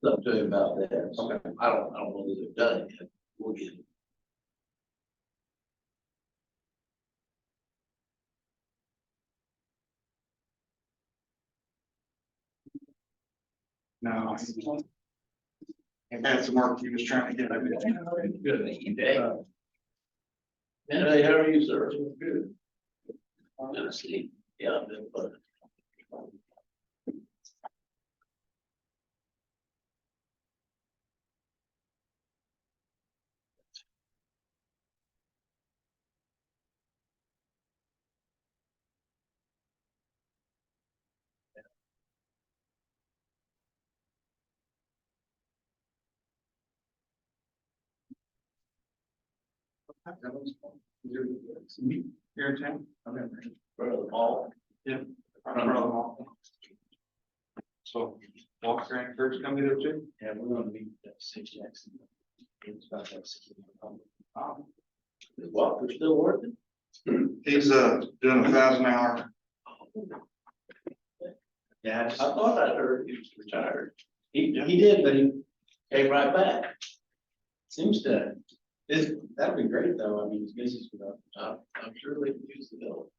Up to him about that. So I don't know that they've done it yet. We'll get it. No. And had some work he was trying to get everything. Good day. Hey, how are you, sir? Good. Good to see. Yeah, I've been fun. Here in town? Okay. Brother Paul. Yeah. So, Walker and Kurt's coming there too? Yeah, we're gonna meet at 6 Jackson. It's about that 6. Is Walker still working? He's doing 1,000 hour. Yeah, I thought I heard he was retired. He did, but he came right back. Seems to, that'd be great though. I mean, his business would up. I'm sure they could use the bill.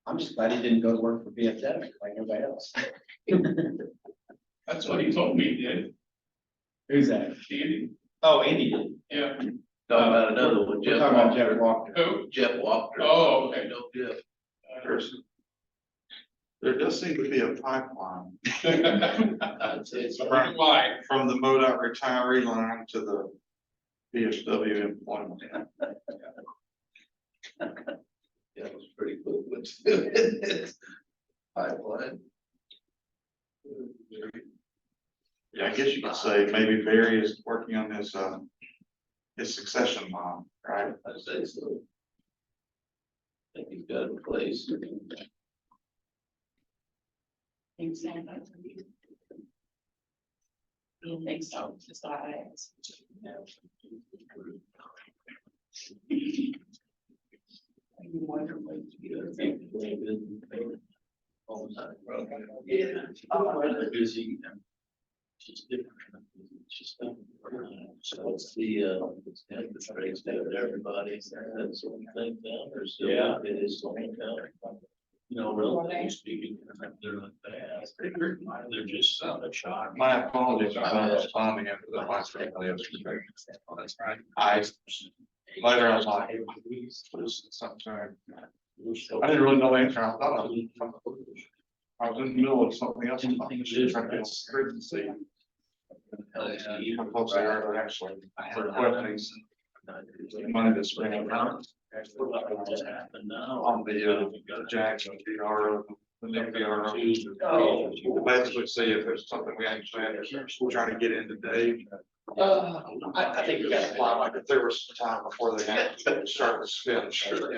I'm just glad he didn't go to work for BFW like everybody else. That's what he told me he did. Who's that? Andy. Oh, Andy did. Yeah. Talking about another one, We're Jeff talking about Jeff Walker. Walker. Who? Jeff Walker. Oh, okay. No, Jeff. There does seem to be a pipeline It's Why? from the MoDOT retiree line to the BSW employment. Yeah, it was pretty cool. It's pipeline. Yeah, I guess you could say maybe Barry is working on his succession line, right? I'd say so. I think he's got it in place. Think so. You think so, just I. All the time. Yeah. I'm busy. Just different. It's just, so it's it's the trades down with everybody. That's one thing down there. So yeah, it is something down. You know, relatively speaking, they're not bad. They're just a shock. My apologies for not responding after the last week. That's right. Later I was like, sometime. I didn't really know the answer. I thought I was in the middle of something else. Trying to get through and see how close they are to actually requesting money to spring around. On the Jackson PRO, the new PRO. To basically see if there's something we actually have to try to get in today. I think we got to Well, like if there was some time before they had to start to spin. You know.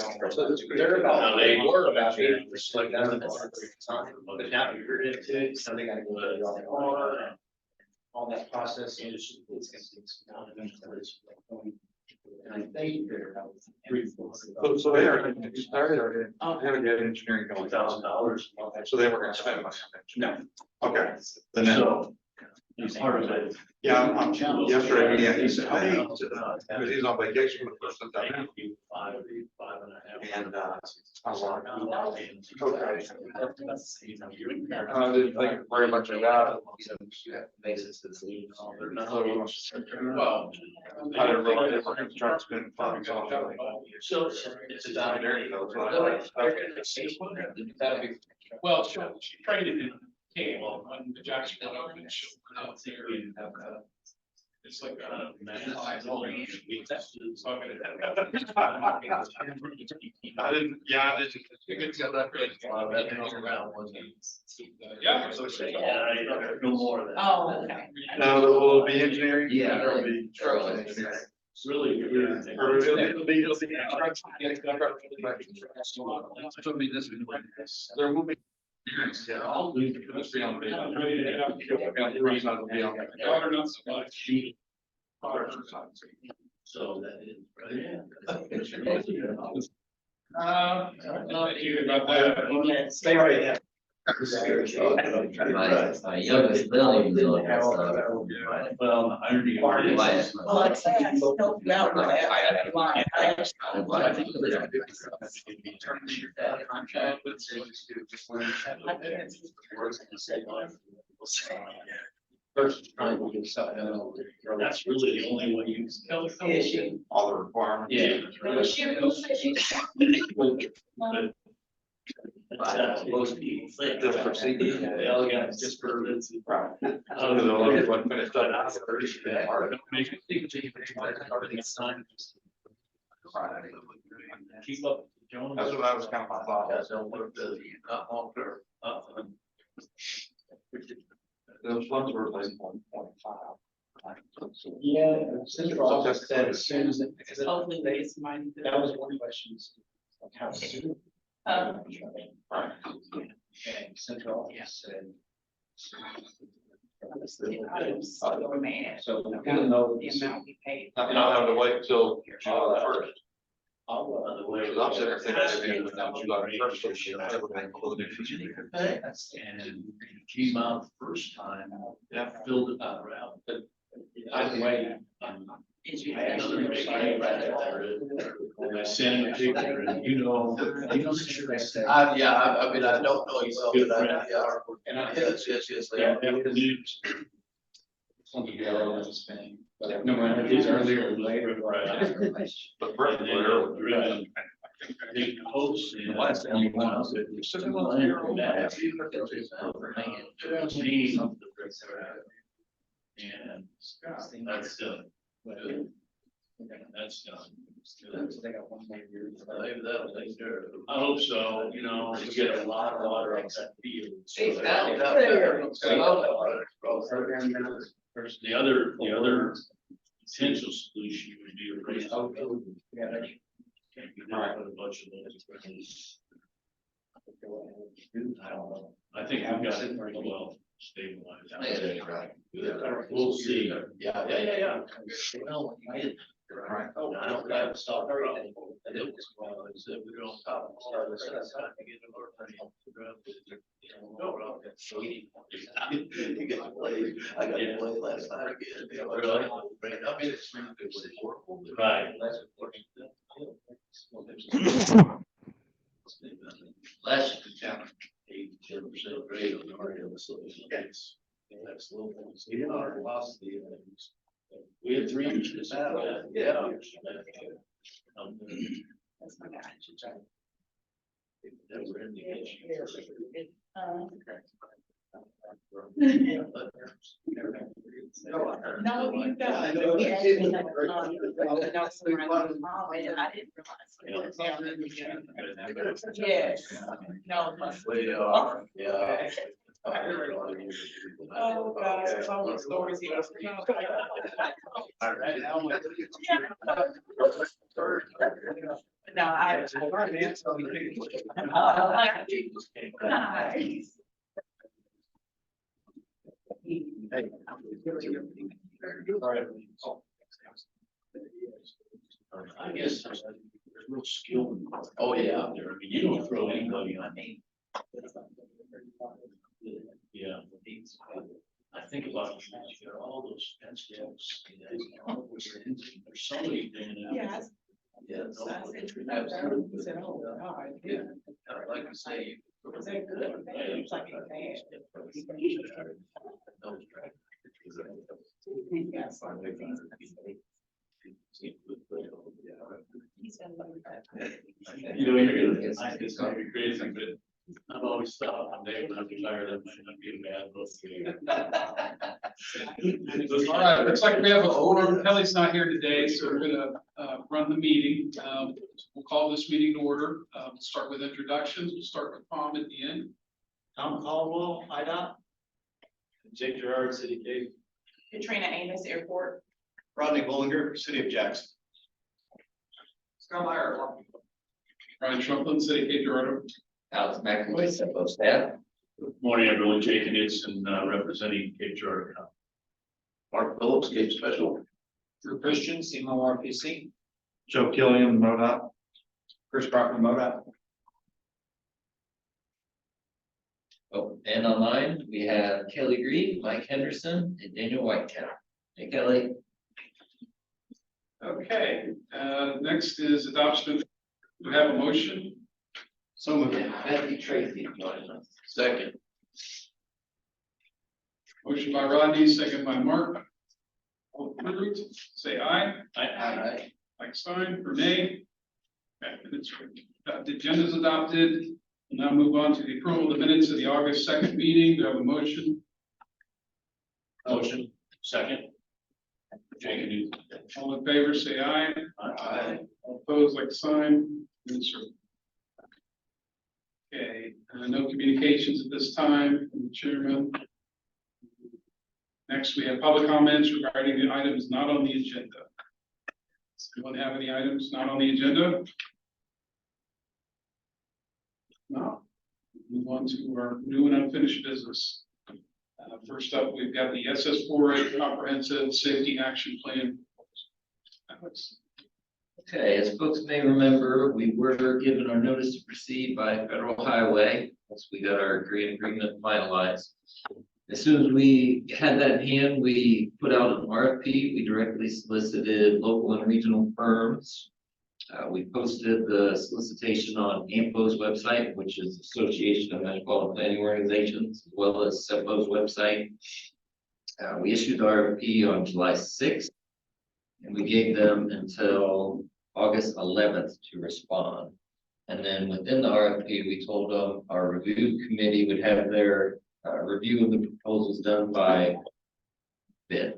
They're about, they were about to slow down. But now you're into it, so they gotta go to the all that process. And I think they're about So they are, they have a engineering going. $1,000. So they were gonna spend money on that. No. Okay. Then that- So. It's part of it. Yeah, I'm yesterday, he said, hey, because he's on vacation for the first time. Five and a half. And I was like, okay. Okay. I didn't think very much about it. Basis to the. Well. I didn't realize they were gonna try to spend funds on it. So it's a down there. That'd be. Well, she traded in, okay, well, when the Jackson went over and she went out there and it's like, I didn't, yeah, I didn't. It's got that great. Yeah. Yeah. No more of that. Oh, okay. No, will it be engineering? Yeah. Or it'll be structural engineering? It's really good. Or it'll be there will be. Yeah, I'll leave it, it's beyond me. The reason I will be on. Water, not so much. So that is, right? Not sure about that. Stay right there. My youngest Billy was doing that stuff. Well, the irony of it is. Well, like I said, I helped you out with that. Line. I actually- Contract with. I can't see. Versus trying to get something. That's really the only way you can tell. All the requirements. Yeah. Well, she was saying she- Most people think. Just for CD. They all got just for. Right. Oh, The no. ones that finished up. Make me think that you can everything's signed. Keep up. Jones. That's what I was kind of my thought. Guys don't work the, alter, Those ones were like 1.5. Yeah, central office said as soon as, because Hopefully they just mind. that was one question. Like how soon? Um, And central office said. I was so mad. So we don't know. The amount we paid. Not having to wait till July first. I'll, Because I'm sitting there thinking that July first. and came out the first time. Yeah. Filled it out around, but either way. Did you? I actually make it right there. And I sent him a picture and you know, sure I said. Yeah, I mean, I don't know exactly, but yeah. And I Yes, yes, yes. they Yeah, are. afternoons. Something to go over the spending, but no matter if it's earlier or later. Right. But And first, then whatever. driven, big posts and the last thing you want is it. It's such a long year from that. And that's done. That's done. They got one more year. Maybe that'll take care of it. I hope so, you know, we get a lot of water on that field. The other potential solution would be a raise. Can't be done with a bunch of those. I don't know. I think we've got it pretty well stabilized. We'll see. Yeah. Well, when you get- Right. Oh, I don't have to stop everything. And it was, well, I said, we don't stop. Started, so that's how I get to work. You got to play, I got to play last night again. You know, Really? I mean, it's horrible. Right. Last year, 8-10% grade on the art of the solution. That's little things. You know, our velocity. We had 3 inches. Yeah. That's my guy. That were indication. No, you got it. I didn't realize. Yes. No. They are, yeah. Oh, God, it's all the stories he was. No, I. Nice. I guess there's real skill. Oh, yeah. Out there. I mean, you don't throw anybody on me. Yeah. I think about it, you got all those fence gaps. There's so many things. Yes. Yeah. So I said, "No, he said, oh, God, yeah. Like you say. Was that good or bad? It was like a bad. He's been loving that. You know, you're gonna, it's gonna be crazy, but I've always thought one day when I'm retired, that might not be a bad look. All right, looks like we have a forum. Kelly's not here today, so we're gonna run the meeting. We'll call this meeting to order. We'll start with introductions. We'll start with Tom at the end. Tom Caldwell, IDOT. Jake Gerard, City Gate. Katrina Amos Airport. Rodney Bullinger, City of Jackson. Scott Meyer. Brian Trumplin, City of Cape Girardeau. Alex McAvoy, SEMPO staff. Good morning, everyone. Jake Nixon, representing Cape Girardeau. Mark Phillips, Cape Special. Drew Christian, CMORPC. Joe Killian, MoDOT. Chris Brockman, MoDOT. Oh, and online, we have Kelly Green, Mike Henderson, and Daniel Whitecap. Hey, Kelly. Okay, next is adoption. Do we have a motion? So moved. Matthew Tracy joining us. Second. Motion by Rodney, second by Mark. All approved, say aye. Aye. Like sign, or nay. Okay, minutes the agenda is adopted. We'll now move on to the approval of the minutes of the August 2nd meeting. Do I have a motion? Motion. Second. Jake. All in favor, say aye. Aye. All opposed, like sign. Minutes are. Okay, no communications at this time from the chairman. Next, we have public comments regarding the items not on the agenda. Does anyone have any items not on the agenda? No. Move on to our new and unfinished business. First up, we've got the SS4A Comprehensive Safety Action Plan. Alex. Okay, as folks may remember, we were given our notice to proceed by Federal Highway once we got our grant agreement finalized. As soon as we had that in hand, we put out an RFP. We directly solicited local and regional firms. We posted the solicitation on AMPO's website, which is Association of Metropolitan Planning Organizations, as well as SEMPO's website. We issued the RFP on July 6th, and we gave them until August 11th to respond. And then within the RFP, we told them our review committee would have their review of the proposals done by bid.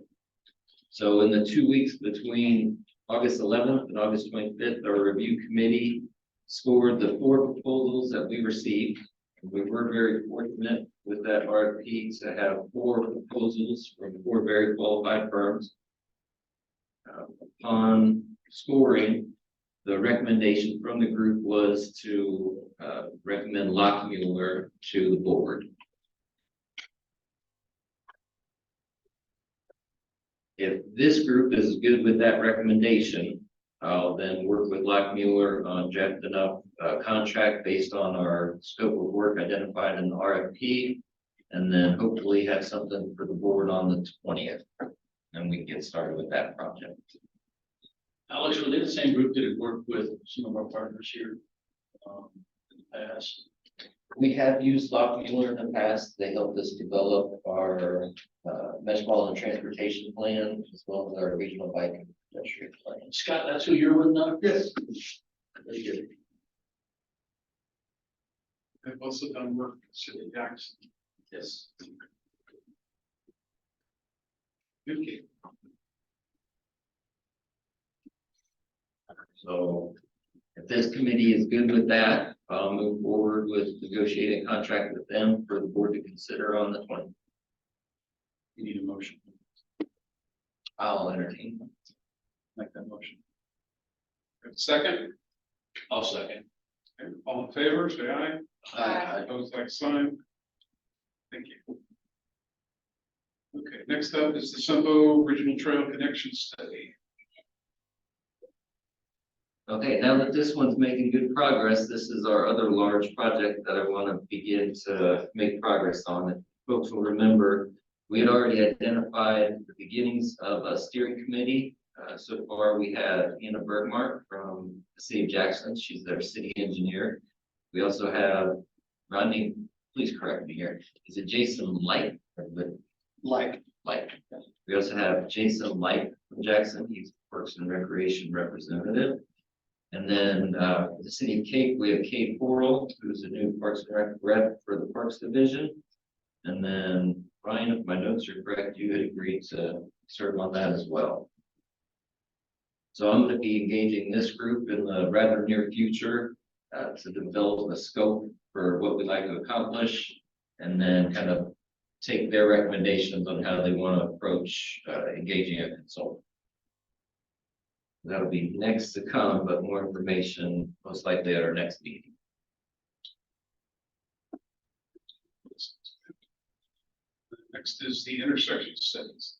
So in the 2 weeks between August 11th and August 25th, our review committee scored the 4 proposals that we received. We were very fortunate with that RFP to have 4 proposals from 4 very qualified firms. Upon scoring, the recommendation from the group was to recommend Lockmuir to the board. If this group is good with that recommendation, I'll then work with Lockmuir on drafting up a contract based on our scope of work identified in the RFP, and then hopefully have something for the board on the 20th, and we can get started with that project. Alex, were they the same group that had worked with some of our partners here in the past? We have used Lockmuir in the past. They helped us develop our metropolitan transportation plan, as well as our regional bike and pedestrian plan. Scott, that's who you're with now? Yes. Very good. I've also done work with City of Jackson. Yes. Okay. So if this committee is good with that, I'll move forward with negotiating a contract with them for the board to consider on the 20th. You need a motion. I'll entertain. Make that motion. Second, I'll second. okay, all in favor, say aye. Aye. Opposed, like sign. Thank you. Okay, next up is the SEMPO Regional Trail Connection Study. Okay, now that this one's making good progress, this is our other large project that I want to begin to make progress on. If folks will remember, we had already identified the beginnings of a steering committee. So far, we have Anna Bergmark from the City of Jackson. She's their city engineer. We also have Rodney, please correct me here. Is it Jason Light? Light. We also have Jason Light from Jackson. He's Parks and Recreation representative. And then the City of Cape, we have Kate Porrell, who's a new Parks and Rec rep for the Parks Division. And then Ryan, if my notes are correct, you had agreed to serve on that as well. So I'm going to be engaging this group in the rather near future to develop a scope for what we'd like to accomplish, and then kind of take their recommendations on how they want to approach engaging a consultant. That'll be next to come, but more information most likely at our next meeting. Next is the intersection studies.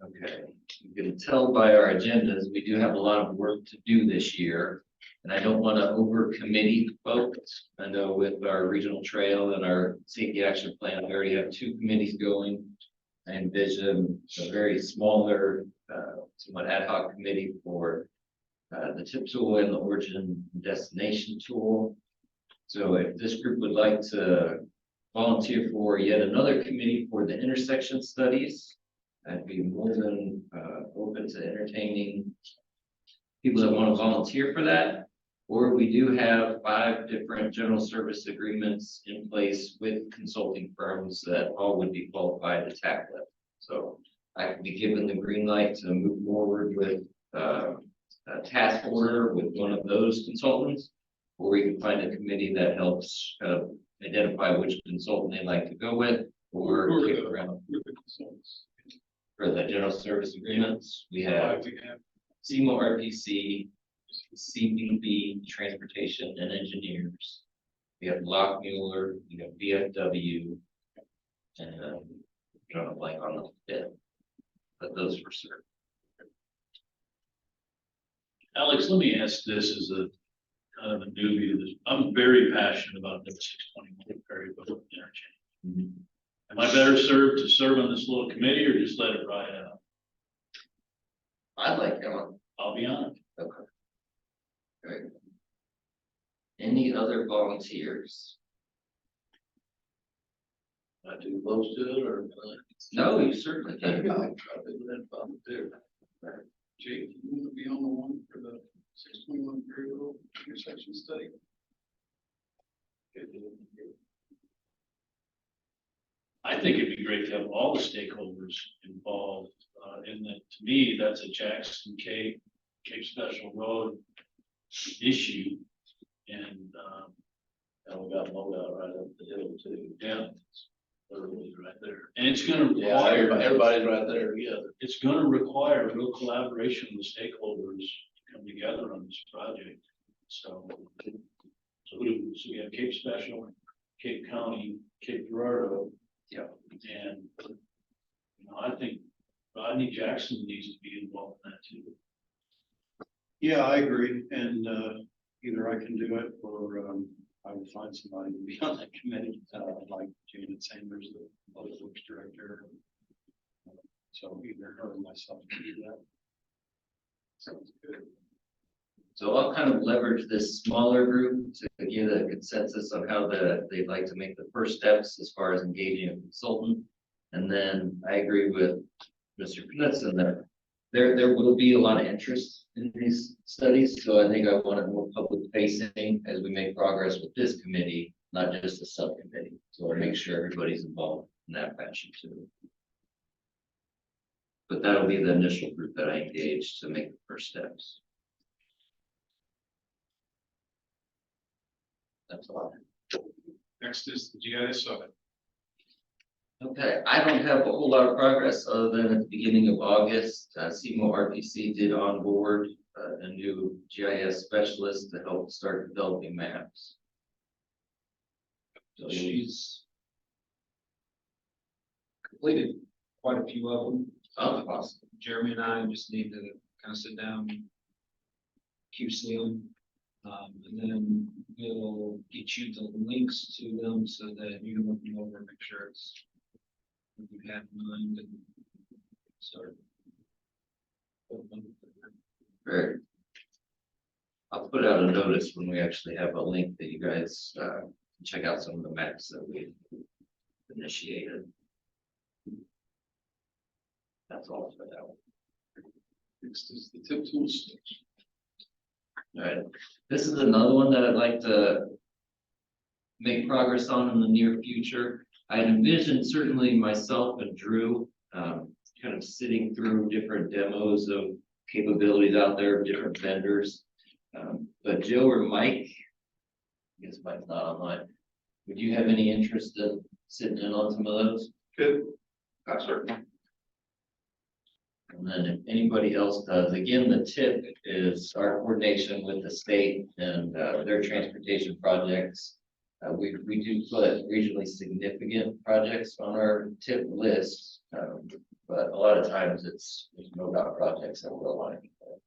Okay, you can tell by our agendas, we do have a lot of work to do this year. And I don't want to over committee folks. I know with our regional trail and our safety action plan, we already have 2 committees going. I envision a very smaller, somewhat ad hoc committee for the tip tool and the origin and destination tool. So if this group would like to volunteer for yet another committee for the intersection studies, I'd be more than open to entertaining people that want to volunteer for that. Or we do have 5 different general service agreements in place with consulting firms that all would be qualified to tackle it. So I could be given the green light to move forward with a task order with one of those consultants. Or we can find a committee that helps identify which consultant they'd like to go with, or kick around for the general service agreements. We have SEMO RPC, CBB, Transportation and Engineers. We have Lockmuller, we have VFW, and drawing a blank on the fifth, but those for certain. Alex, let me ask this as a kind of a newbie to this. I'm very passionate about the 621 Perry Boat interchange. Am I better served to serve on this little committee or just let it ride out? I'd like that. I'll be honest. Okay. Great. Any other volunteers? I too close to it or? No, you certainly can. Jake, you want to be on the one for the 621 period intersection study? I think it'd be great to have all the stakeholders involved, in that, to me, that's a Jackson Cape Special Road issue. And, we got MoDOT right up the hill too. Yeah. Literally right there. And it's gonna require. Everybody's right there together. It's gonna require real collaboration with stakeholders to come together on this project. So we have Cape Special, Cape County, Cape Girardeau. Yeah. And, I think Rodney Jackson needs to be involved in that too. Yeah, I agree, and either I can do it or I will find somebody to be on that committee, like Janet Sanders, the Public Works Director. So either her or myself can do that. Sounds good. So I'll kind of leverage this smaller group to give a consensus on how they'd like to make the first steps as far as engaging a consultant. And then I agree with Mr. Knudsen that there will be a lot of interest in these studies. So I think I want it more public facing as we make progress with this committee, not just a subcommittee. So I make sure everybody's involved in that fashion too. But that'll be the initial group that I engage to make the first steps. That's all. Next is the GIS summit. Okay, I don't have a whole lot of progress other than at the beginning of August, SEMO RPC did onboard a new GIS specialist to help start developing maps. So She's completed quite a few of them. awesome. Jeremy and I just need to kind of sit down, QC them. And then we'll get you the links to them so that you can look them over and make sure it's what you have in mind and start. Great. I'll put out a notice when we actually have a link that you guys can check out some of the maps that we initiated. That's all for that one. Next is the tip tool stage. All right, this is another one that I'd like to make progress on in the near future. I envision certainly myself and Drew kind of sitting through different demos of capabilities out there of different vendors. But Joe or Mike, I guess Mike's not online. Would you have any interest in sitting in on some of those? Good. That's certainly. And then if anybody else does, again, the tip is our coordination with the state and their transportation projects. We do put regionally significant projects on our tip list, but a lot of times there's MoDOT projects that we're aligning with.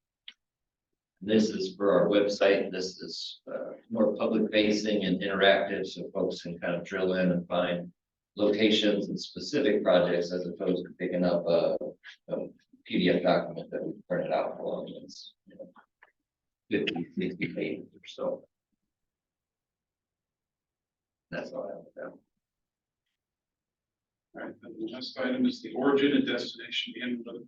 This is for our website. This is more public facing and interactive, so folks can kind of drill in and find locations and specific projects as opposed to picking up a PDF document that we printed out for them. It's, 50, 60 pages or so. That's all I have with that. All right, and the last item is the origin and destination handbook.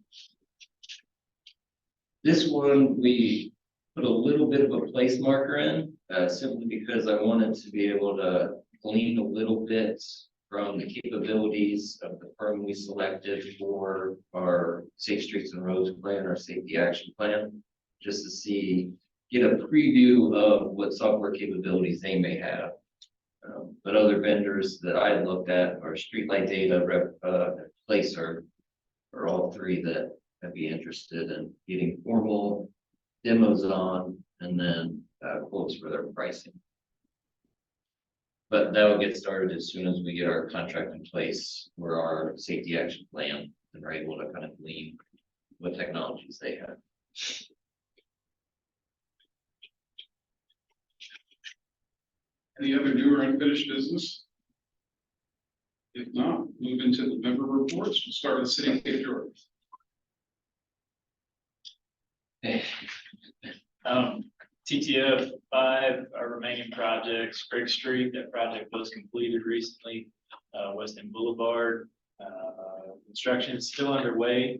This one, we put a little bit of a place marker in, simply because I wanted to be able to glean a little bit from the capabilities of the firm we selected for our Safe Streets and Roads plan, our safety action plan, just to see, get a preview of what software capabilities they may have. But other vendors that I looked at are Streetlight Data, Placer, are all three that I'd be interested in getting formal demos on, and then quotes for their pricing. But that will get started as soon as we get our contract in place for our safety action plan and are able to kind of glean what technologies they have. Any other new or unfinished business? If not, move into the member reports. We'll start with City Cape George. TTF 5, our remaining projects, Craig Street, that project was completed recently. West End Boulevard, construction is still underway.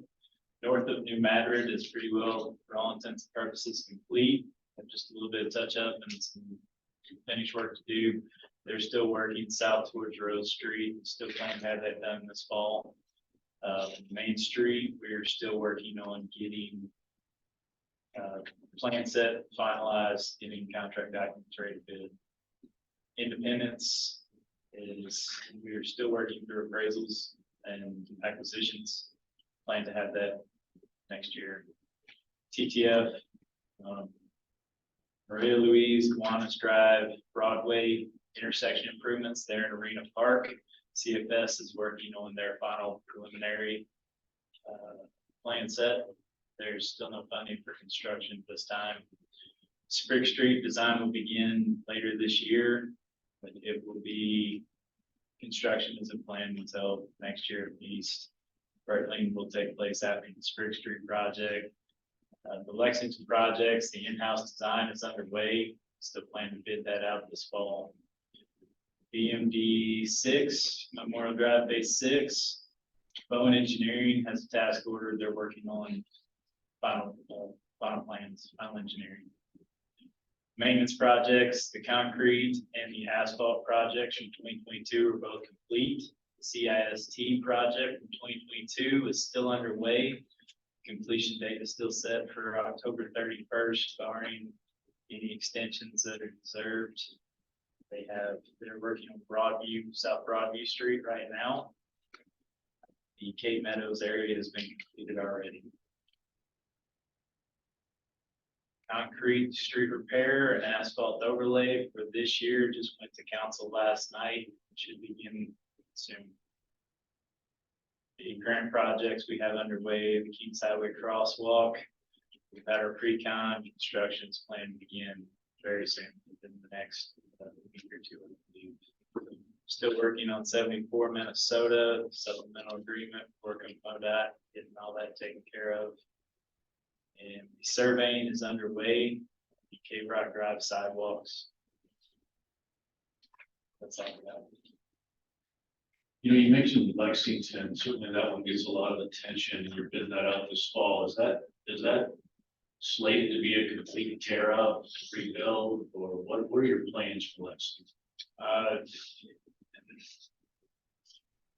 North of New Madrid is pretty well, for all intents and purposes, complete. Just a little bit of touch up and some finish work to do. They're still working south towards Rose Street, still planning to have that done this fall. Main Street, we're still working on getting plan set finalized, getting contract documents ready to bid. Independence is, we're still working through appraisals and acquisitions. Plan to have that next year. TTF, Maria Louise, Kiwanis Drive, Broadway intersection improvements there in Arena Park. CFS is working on their final preliminary plan set. There's still no funding for construction this time. Sprig Street design will begin later this year, but it will be, construction isn't planned until next year at least. Bertling will take place after the Sprig Street project. The Lexington projects, the in-house design is underway. Still plan to bid that out this fall. BMD 6, Memorial Drive Phase 6. Bowen Engineering has a task order. They're working on final plans, final engineering. Maintenance projects, the concrete and the asphalt projects from 2022 are both complete. The CIST project from 2022 is still underway. Completion date is still set for October 31st, barring any extensions that are deserved. They're working on Broadview, South Broadview Street right now. The Cape Meadows area has been completed already. Concrete street repair and asphalt overlay for this year just went to council last night. Should begin soon. The current projects we have underway, the Keats Highway Crosswalk. We've had our pre-con constructions planned to begin very soon, within the next week or two, I believe. Still working on 74 Minnesota supplemental agreement, working on that, getting all that taken care of. And surveying is underway. The Cape Rock Drive sidewalks. That's all we got. You know, you mentioned Lexington, certainly that one gets a lot of attention. You're bidding that out this fall. Is that slated to be a complete tear up, rebuild, or what are your plans for Lexington?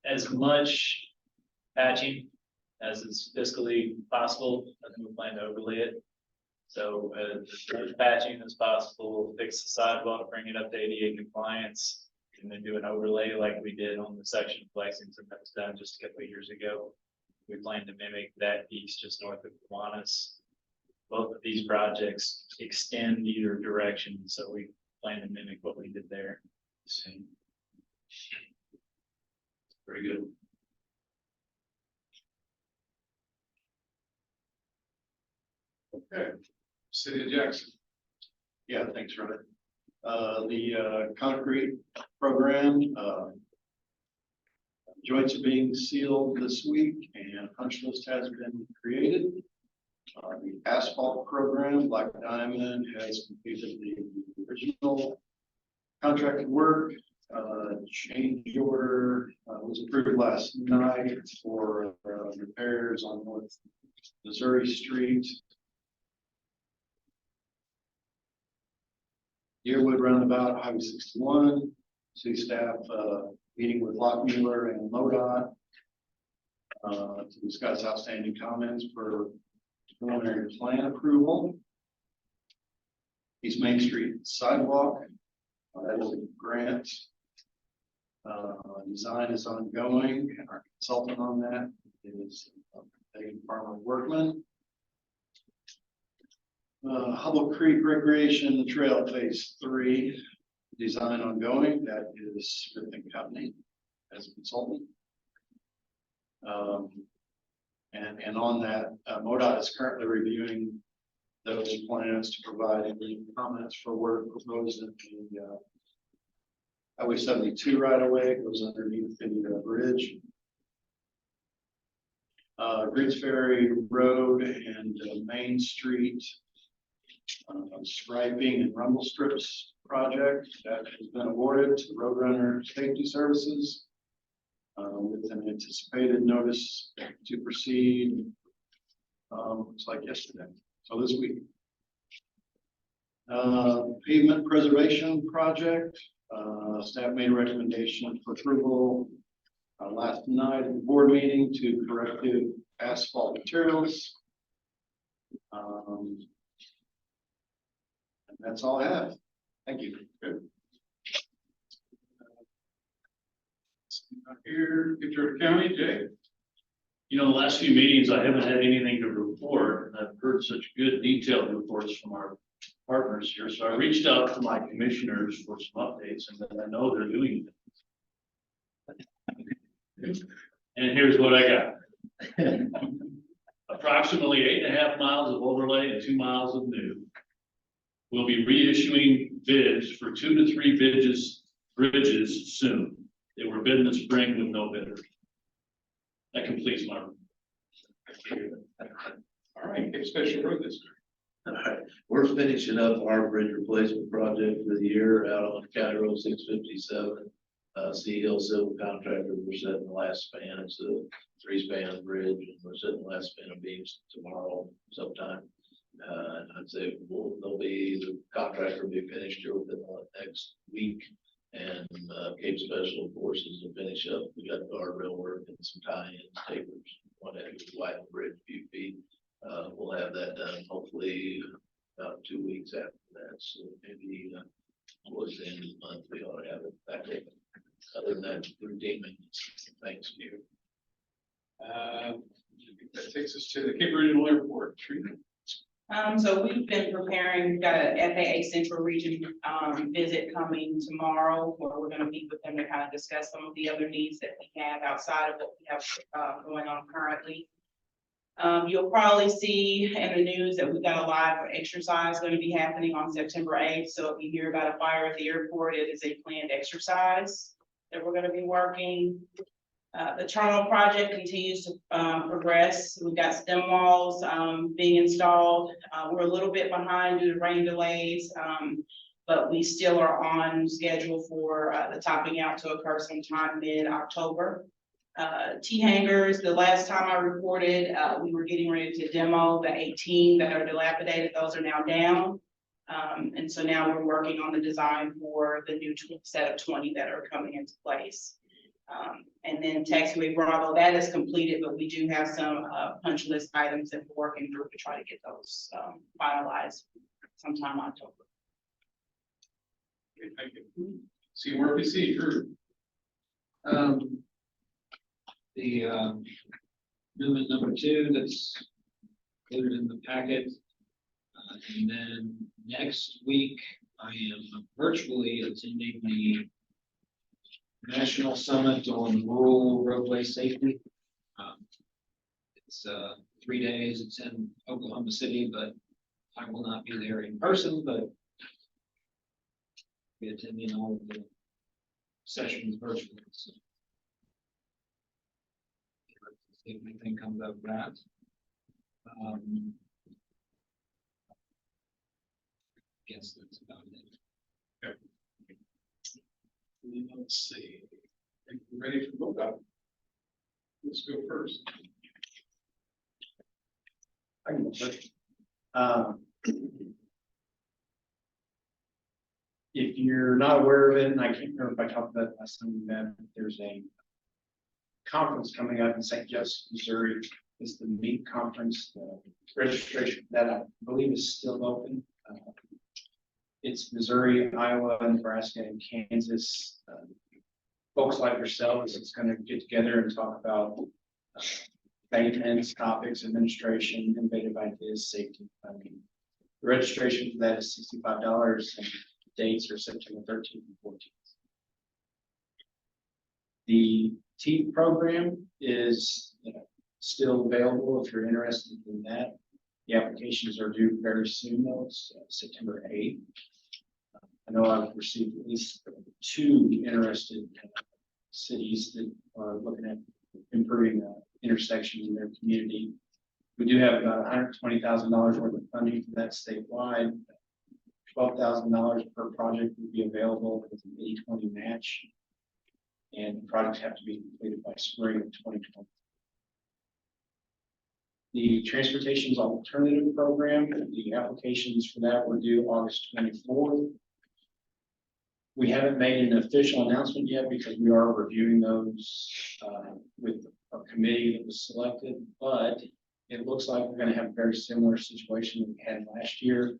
As much patching as is fiscally possible. I think we plan to overlay it. So as much patching as possible, fix the sidewalk, bring it up to ADA compliance, and then do an overlay like we did on the section of Lexington that was done just a couple of years ago. We plan to mimic that piece just north of Kiwanis. Both of these projects extend either direction, so we plan to mimic what we did there. Same. Very good. Okay, City of Jackson. Yeah, thanks, Robert. The concrete program, joints are being sealed this week and a punch list has been created. The asphalt program, Black Diamond, has completed the original contracted work. Change order was approved last night for repairs on North Missouri Street. Yearwood Roundabout, Highway 61, city staff meeting with Lockmuir and MoDOT to discuss outstanding comments for preliminary plan approval. East Main Street sidewalk, that is a grant. Design is ongoing, and our consultant on that is Farmer Workman. Hubble Creek Recreation Trail Phase 3, design ongoing. That is Smith & Company as a consultant. And on that, MoDOT is currently reviewing those plans to provide any comments for work proposed in the Highway 72 right away. It goes underneath the bridge. Griggs Ferry Road and Main Street striping and rumble strips project that has been awarded to Roadrunner Safety Services with an anticipated notice to proceed. Looks like yesterday, so this week. Pavement preservation project. Staff made a recommendation for approval last night at the board meeting to corrective asphalt materials. And that's all I have. Thank you. Good. Here, Ventura County, Jay. You know, the last few meetings, I haven't had anything to report, and I've heard such good detailed reports from our partners here, so I reached out to my commissioners for some updates, and then I know they're doing it. And here's what I got. Approximately 8.5 miles of overlay and 2 miles of new. We'll be reissuing bids for 2 to 3 bridges soon. They were bid in the spring with no bidder. That completes my. All right, get special road district. All right, we're finishing up our bridge replacement project for the year out on County Road 657. Sea Hill Civil Contractor, we're setting the last span. It's a 3-span bridge, and we're setting the last span of beams tomorrow sometime. I'd say the contractor will be finished here within the next week. And Cape Special Forces to finish up. We got guardrail work and some tie-ins, tapers, whatever, widen the bridge a few feet. We'll have that done hopefully about 2 weeks after that. So maybe towards the end of the month, we ought to have it back open. Other than that, routine maintenance. Thanks, Peter. That takes us to the Cape Regional Airport. Trina. So we've been preparing, we've got a FAA Central Region visit coming tomorrow, where we're gonna meet with them to kind of discuss some of the other needs that we have outside of what we have going on currently. You'll probably see in the news that we've got a live exercise going to be happening on September 8th. So if you hear about a fire at the airport, it is a planned exercise that we're gonna be working. The terminal project continues to progress. We've got stem walls being installed. We're a little bit behind due to rain delays, but we still are on schedule for the topping out to occur sometime mid-October. T-hangers, the last time I reported, we were getting ready to demo the 18 that are dilapidated. Those are now down. And so now we're working on the design for the new set of 20 that are coming into place. And then taxiway Bravo, that is completed, but we do have some punch list items that we're working through to try to get those finalized sometime in October. Okay, thank you. CMRPC, Drew. The amendment number 2 that's included in the packet. And then next week, I am virtually attending the National Summit on Rural Roadway Safety. It's 3 days. It's in Oklahoma City, but I will not be there in person, but be attending all of the sessions virtually. So if anything comes up of that. Guess that's about it. Let's see. I think we're ready for vote out. Let's go first. I can go first. Um, If you're not aware of it, and I can't remember if I talked about it last time we met, there's a conference coming up in St. Joseph, Missouri. It's the MEET conference. The registration for that I believe is still open. It's Missouri, Iowa, Nebraska, and Kansas. Folks like yourselves, it's going to get together and talk about maintenance topics, administration, innovative ideas, safety. The registration for that is $65, and dates are September 13th and 14th. The TEAM program is still available if you're interested in that. The applications are due very soon, though. It's September 8th. I know I've received at least 2 interested cities that are looking at improving intersections in their community. We do have about $120,000 worth of funding for that statewide. $12,000 per project would be available with an 80-20 match. And the projects have to be completed by spring of 2020. The Transportation's Alternative Program, the applications for that were due August 24th. We haven't made an official announcement yet because we are reviewing those with a committee that was selected, but it looks like we're going to have a very similar situation that we had last year,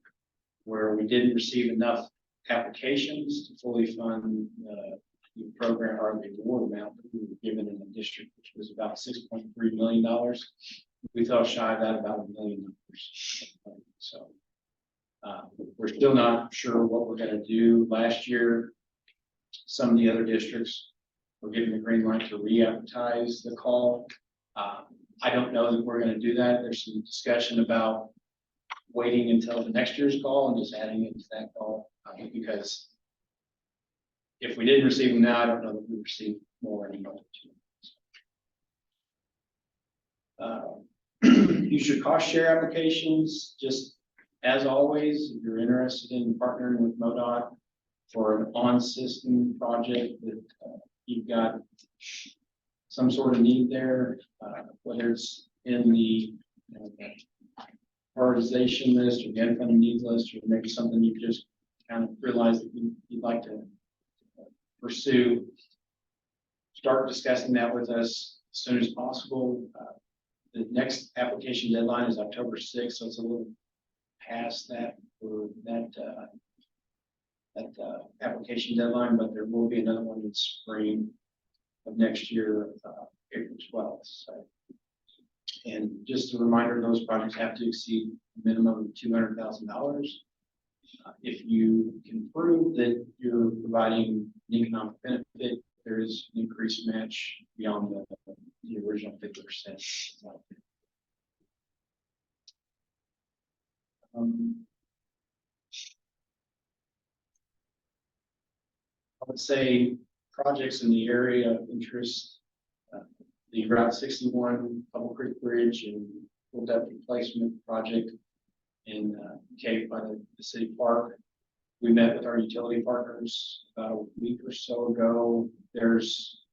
where we didn't receive enough applications to fully fund the program or the award amount that we were given in the district, which was about $6.3 million. We fell shy of that about $1 million. So we're still not sure what we're going to do. Last year, some of the other districts were given the green light to re-advertise the call. I don't know that we're going to do that. There's some discussion about waiting until the next year's call and just adding it to that call, because if we didn't receive them now, I don't know that we receive more anymore. Use your cost share applications, just as always, if you're interested in partnering with MoDOT for an on-system project that you've got some sort of need there, whether it's in the prioritization list or the unfunded needs list, or maybe something you just kind of realize that you'd like to pursue. Start discussing that with us as soon as possible. The next application deadline is October 6th, so it's a little past that for that application deadline, but there will be another one in spring of next year, April 12th. So, and just a reminder, those projects have to exceed a minimum of $200,000. If you can prove that you're providing an economic benefit, there is an increased match beyond the original 50%. I would say projects in the area of interest, the Route 61 Double Creek Bridge and full depth replacement project in Cape by the city park. We met with our utility partners about a week or so ago. There's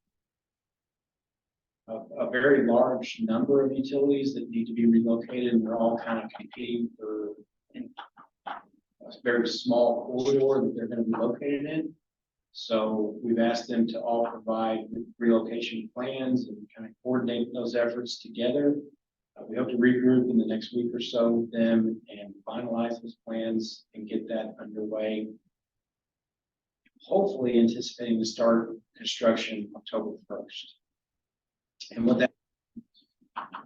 a very large number of utilities that need to be relocated, and they're all kind of competing for a very small corridor that they're going to be located in. So we've asked them to all provide relocation plans and kind of coordinate those efforts together. We hope to regroup in the next week or so with them and finalize those plans and get that underway. Hopefully anticipating to start construction October 1st. And what that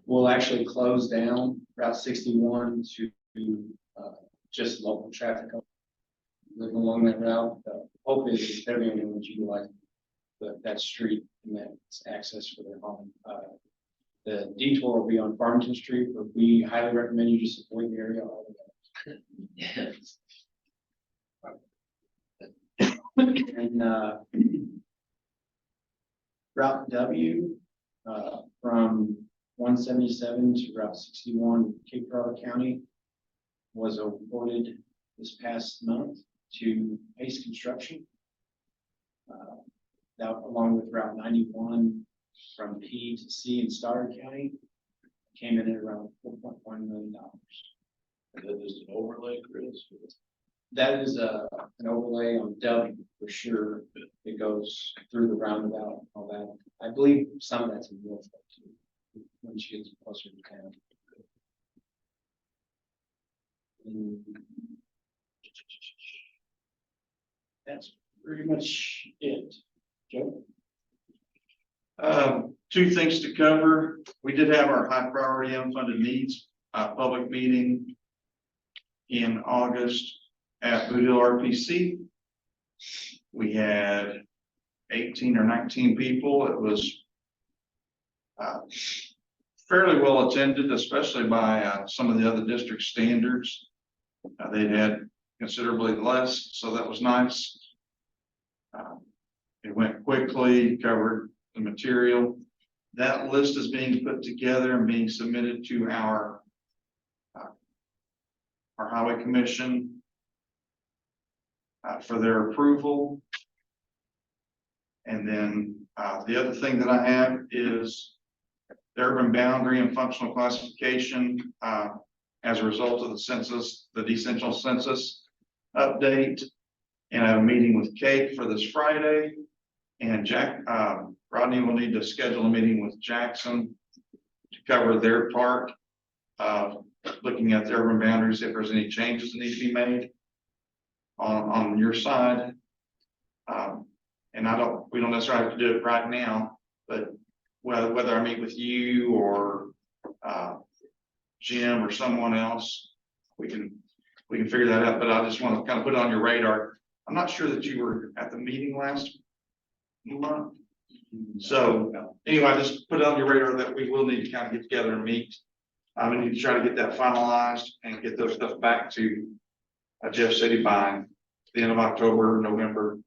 will actually close down Route 61 to just local traffic living along that route. The hope is that everyone would utilize that street and that access for their home. The detour will be on Farmington Street, but we highly recommend you just avoid the area altogether. Yes. And, Route W, from 177 to Route 61, Cape Girardeau County, was awarded this past month to Pace Construction. That along with Route 91 from P to C in Stoddard County came in at around $4.1 million. And that is an overlay, Chris. That is an overlay on W for sure. It goes through the roundabout and all that. I believe some of that's in Norfolk too, when she gets closer to town. And that's pretty much it. Joe? Two things to cover. We did have our high priority unfunded needs, public meeting in August at Boot Hill RPC. We had 18 or 19 people. It was fairly well attended, especially by some of the other district standards. They had considerably less, so that was nice. It went quickly, covered the material. That list is being put together and being submitted to our highway commission for their approval. And then the other thing that I have is the urban boundary and functional classification as a result of the census, the decentral census update. And I have a meeting with Kate for this Friday. And Rodney will need to schedule a meeting with Jackson to cover their part of looking at the urban boundaries, if there's any changes that need to be made on your side. And we don't necessarily have to do it right now, but whether I meet with you or Jim or someone else, we can figure that out. But I just want to kind of put it on your radar. I'm not sure that you were at the meeting last month. So anyway, just put it on your radar that we will need to kind of get together and meet. We need to try to get that finalized and get those stuff back to Jeff City by the end of October, November,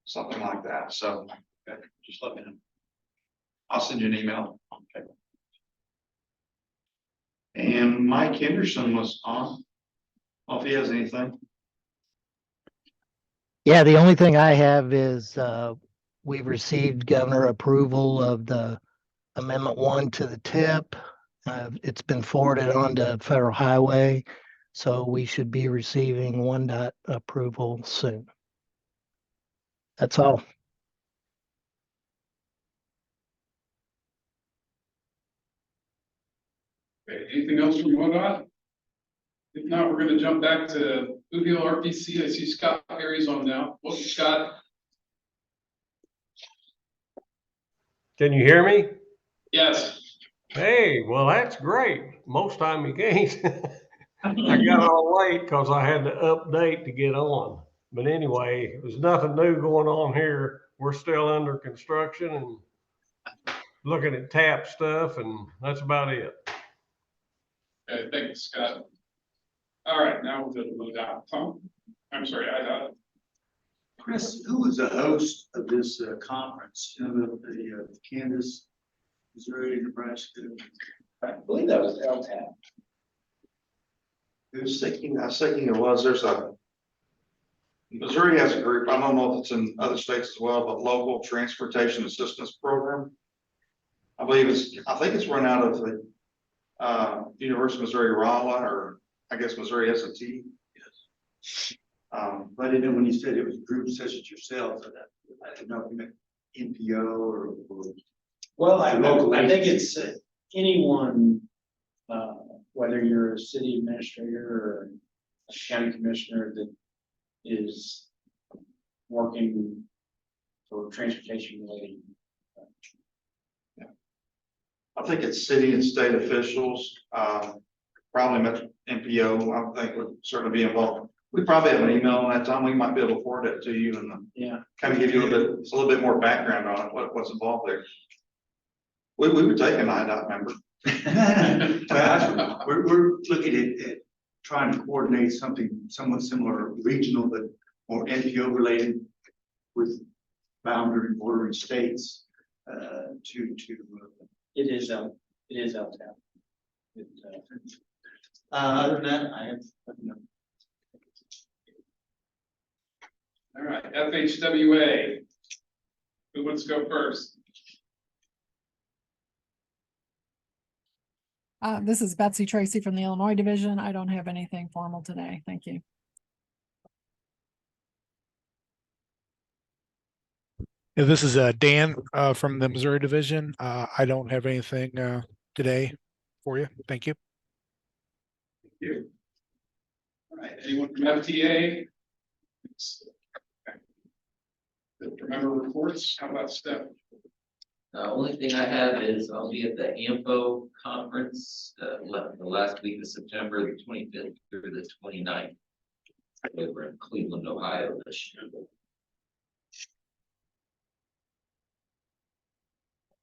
something like that. So okay, just let me know. I'll send you an email. Okay. And Mike Henderson was on. If he has anything. Yeah, the only thing I have is, we've received governor approval of the Amendment 1 to the tip. It's been forwarded on to Federal Highway, so we should be receiving OneDOT approval soon. That's all. Okay, anything else from MoDOT? If not, we're gonna jump back to Boot Hill RPC. I see Scott Perry's on now. Welcome, Scott. Can you hear me? Yes. Hey, well, that's great. Most time you can't. I got on late because I had to update to get on. But anyway, there's nothing new going on here. We're still under construction and looking at tap stuff, and that's about it. Okay, thanks, Scott. All right, now we'll go to MoDOT. Tom? I'm sorry, IDOT. Chris, who was the host of this conference? You know, the Kansas, Missouri, Nebraska. I believe that was LTAP. I was thinking it was, Missouri has a group, I don't know if it's in other states as well, but Local Transportation Assistance Program. I think it's run out of the University of Missouri Rolla, or I guess Missouri S&T. Yes. But I didn't know when you said it was groups such as yourself, I didn't know if you meant NPO or. Well, I Local think it's anyone, whether you're a city administrator or a county commissioner that is working for transportation related. I think it's city and state officials, probably Metro NPO, I think would certainly be involved. We probably have an email on that, Tom. We might be able to forward it to you and Yeah. kind of give you a little bit more background on it, what's involved there. We were taking IDOT member. But we're looking at trying to coordinate something somewhat similar, regional, but more NPO related with boundary bordering states, to. It is out town. Other than that, I have, no. All right, FHWA. Who wants to go first? This is Betsy Tracy from the Illinois Division. I don't have anything formal today. Thank you. Yeah, this is Dan from the Missouri Division. I don't have anything today for you. Thank you. Thank you. All right, anyone from FTA? Member reports, how about Steph? The only thing I have is I'll be at the AMPO conference, the last week of September, the 25th through the 29th. Over in Cleveland, Ohio this year.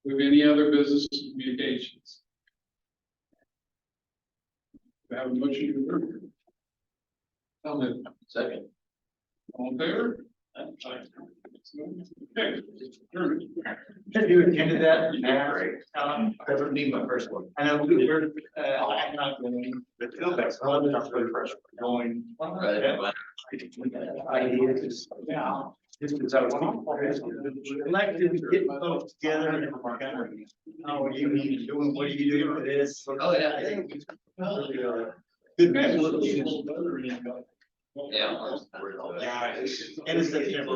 Do we have any other business communications? Do I have a motion to approve? Second. All in favor? Okay. Have you attended that? That would be my first one. I know we were, I'm not going, but that's probably our first going. Ideas, yeah. This is our elected to get folks together. How are you doing? What are you doing for this? Oh, yeah. Good. Yeah. And it's September.